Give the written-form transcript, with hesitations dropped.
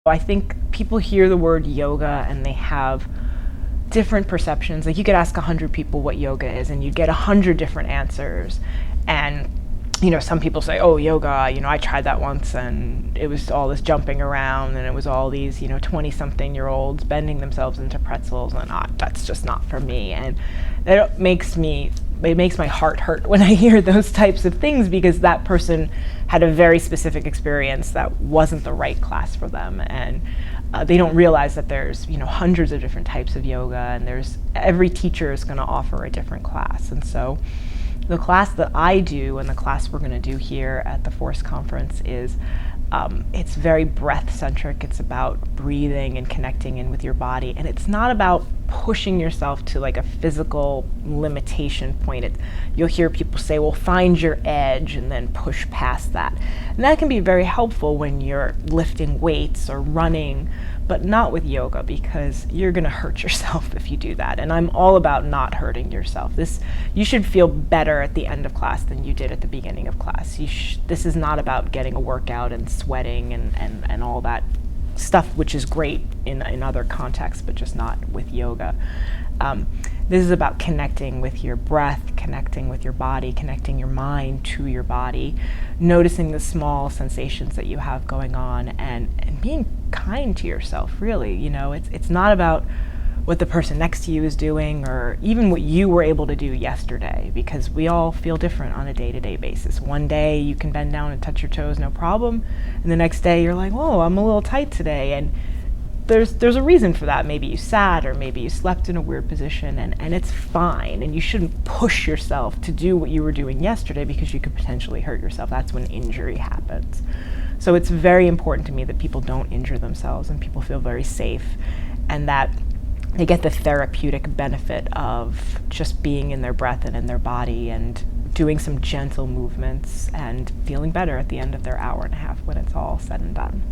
I think people hear the word yoga and they have different perceptions. Like, you could ask 100 people what yoga is and you'd get 100 different answers. And some people say, oh, yoga, I tried that once and it was all this jumping around and it was all these 20-something-year-olds bending themselves into pretzels, and that's just not for me. And it makes my heart hurt when I hear those types of things, because that person had a very specific experience that wasn't the right class for them, and they don't realize that there's hundreds of different types of yoga, and every teacher is going to offer a different class. And so the class that I do and the class we're going to do here at the Force Conference is it's very breath-centric. It's about breathing and connecting in with your body. And it's not about pushing yourself to like a physical limitation point. You'll hear people say, well, find your edge and then push past that. And that can be very helpful when you're lifting weights or running, but not with yoga, because you're going to hurt yourself if you do that. And I'm all about not hurting yourself. You should feel better at the end of class than you did at the beginning of class. This is not about getting a workout and sweating and all that stuff, which is great in other contexts, but just not with yoga. This is about connecting with your breath, connecting with your body, connecting your mind to your body, noticing the small sensations that you have going on, and being kind to yourself, really. It's not about what the person next to you is doing or even what you were able to do yesterday, because we all feel different on a day-to-day basis. One day you can bend down and touch your toes, no problem, and the next day you're like, whoa, I'm a little tight today, and there's a reason for that. Maybe you sat, or maybe you slept in a weird position, and it's fine, and you shouldn't push yourself to do what you were doing yesterday, because you could potentially hurt yourself. That's when injury happens. So it's very important to me that people don't injure themselves and people feel very safe, and that they get the therapeutic benefit of just being in their breath and in their body and doing some gentle movements and feeling better at the end of their hour and a half when it's all said and done.